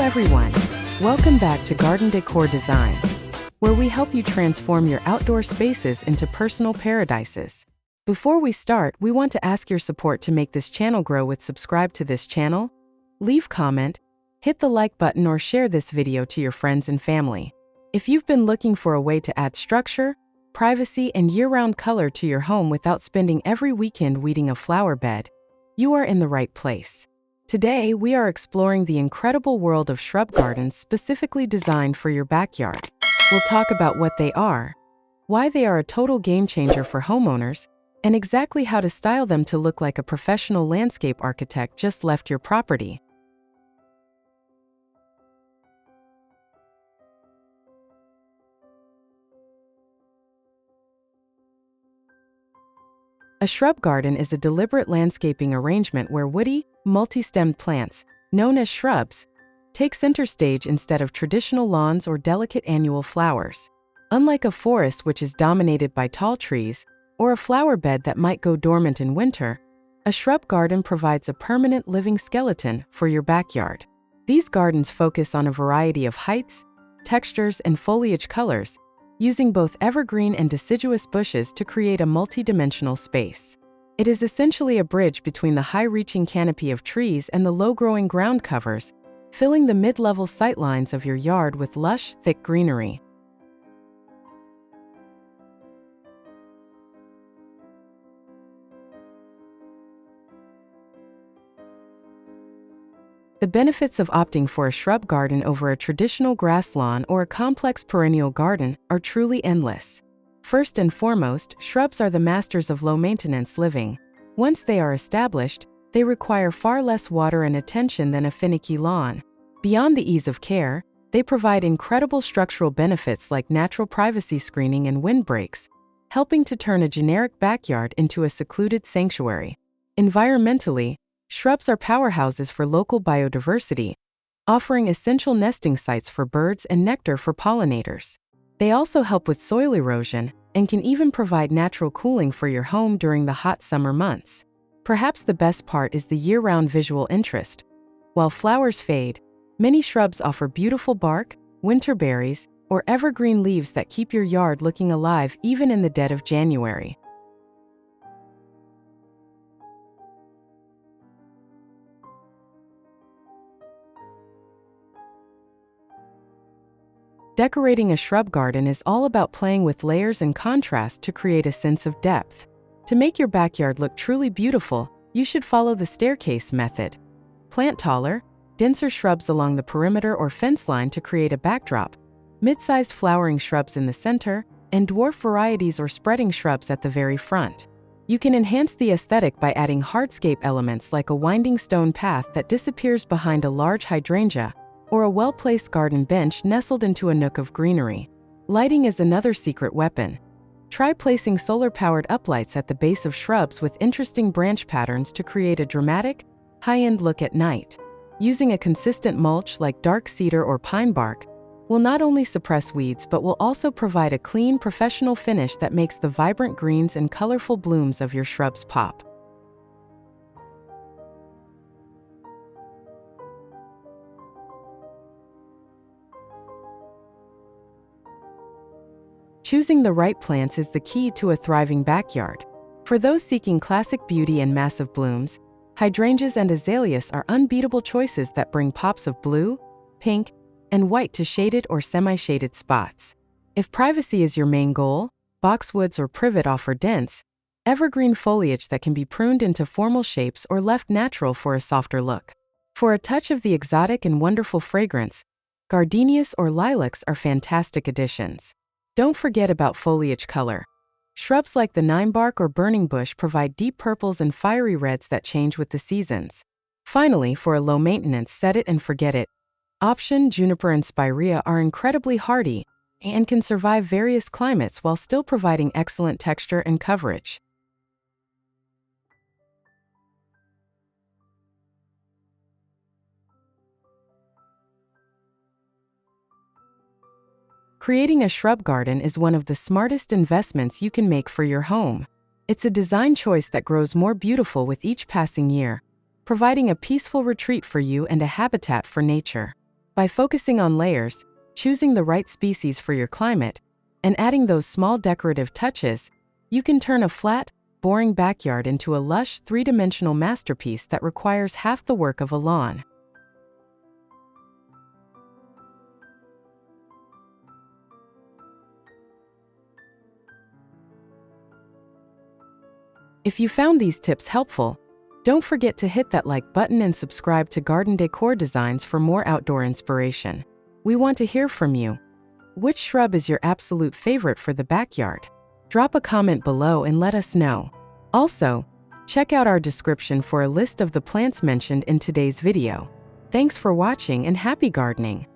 everyone! Welcome back to Garden Decor Designs, where we help you transform your outdoor spaces into personal paradises. Before we start, we want to ask your support to make this channel grow with subscribe to this channel, leave comment, hit the like button or share this video to your friends and family. If you've been looking for a way to add structure, privacy and year-round color to your home without spending every weekend weeding a flower bed, you are in the right place. Today, we are exploring the incredible world of shrub gardens specifically designed for your backyard. We'll talk about what they are, why they are a total game changer for homeowners, and exactly how to style them to look like a professional landscape architect just left your property. A shrub garden is a deliberate landscaping arrangement where woody, multi-stemmed plants, known as shrubs, take center stage instead of traditional lawns or delicate annual flowers. Unlike a forest which is dominated by tall trees, or a flower bed that might go dormant in winter, a shrub garden provides a permanent living skeleton for your backyard. These gardens focus on a variety of heights, textures, and foliage colors, using both evergreen and deciduous bushes to create a multi-dimensional space. It is essentially a bridge between the high-reaching canopy of trees and the low-growing ground covers, filling the mid-level sightlines of your yard with lush, thick greenery. The benefits of opting for a shrub garden over a traditional grass lawn or a complex perennial garden are truly endless. First and foremost, shrubs are the masters of low-maintenance living. Once they are established, they require far less water and attention than a finicky lawn. Beyond the ease of care, they provide incredible structural benefits like natural privacy screening and windbreaks, helping to turn a generic backyard into a secluded sanctuary. Environmentally, shrubs are powerhouses for local biodiversity, offering essential nesting sites for birds and nectar for pollinators. They also help with soil erosion and can even provide natural cooling for your home during the hot summer months. Perhaps the best part is the year-round visual interest. While flowers fade, many shrubs offer beautiful bark, winter berries, or evergreen leaves that keep your yard looking alive even in the dead of January. Decorating a shrub garden is all about playing with layers and contrast to create a sense of depth. To make your backyard look truly beautiful, you should follow the staircase method. Plant taller, denser shrubs along the perimeter or fence line to create a backdrop, mid-sized flowering shrubs in the center, and dwarf varieties or spreading shrubs at the very front. You can enhance the aesthetic by adding hardscape elements like a winding stone path that disappears behind a large hydrangea, or a well-placed garden bench nestled into a nook of greenery. Lighting is another secret weapon. Try placing solar-powered uplights at the base of shrubs with interesting branch patterns to create a dramatic, high-end look at night. Using a consistent mulch like dark cedar or pine bark will not only suppress weeds but will also provide a clean, professional finish that makes the vibrant greens and colorful blooms of your shrubs pop. Choosing the right plants is the key to a thriving backyard. For those seeking classic beauty and massive blooms, hydrangeas and azaleas are unbeatable choices that bring pops of blue, pink, and white to shaded or semi-shaded spots. If privacy is your main goal, boxwoods or privet offer dense, evergreen foliage that can be pruned into formal shapes or left natural for a softer look. For a touch of the exotic and wonderful fragrance, gardenias or lilacs are fantastic additions. Don't forget about foliage color. Shrubs like the ninebark or burning bush provide deep purples and fiery reds that change with the seasons. Finally, for a low-maintenance set it and forget it option, juniper and spirea are incredibly hardy and can survive various climates while still providing excellent texture and coverage. Creating a shrub garden is one of the smartest investments you can make for your home. It's a design choice that grows more beautiful with each passing year, providing a peaceful retreat for you and a habitat for nature. By focusing on layers, choosing the right species for your climate, and adding those small decorative touches, you can turn a flat, boring backyard into a lush, three-dimensional masterpiece that requires half the work of a lawn. If you found these tips helpful, don't forget to hit that like button and subscribe to Garden Decor Designs for more outdoor inspiration. We want to hear from you. Which shrub is your absolute favorite for the backyard? Drop a comment below and let us know. Also, check out our description for a list of the plants mentioned in today's video. Thanks for watching and happy gardening!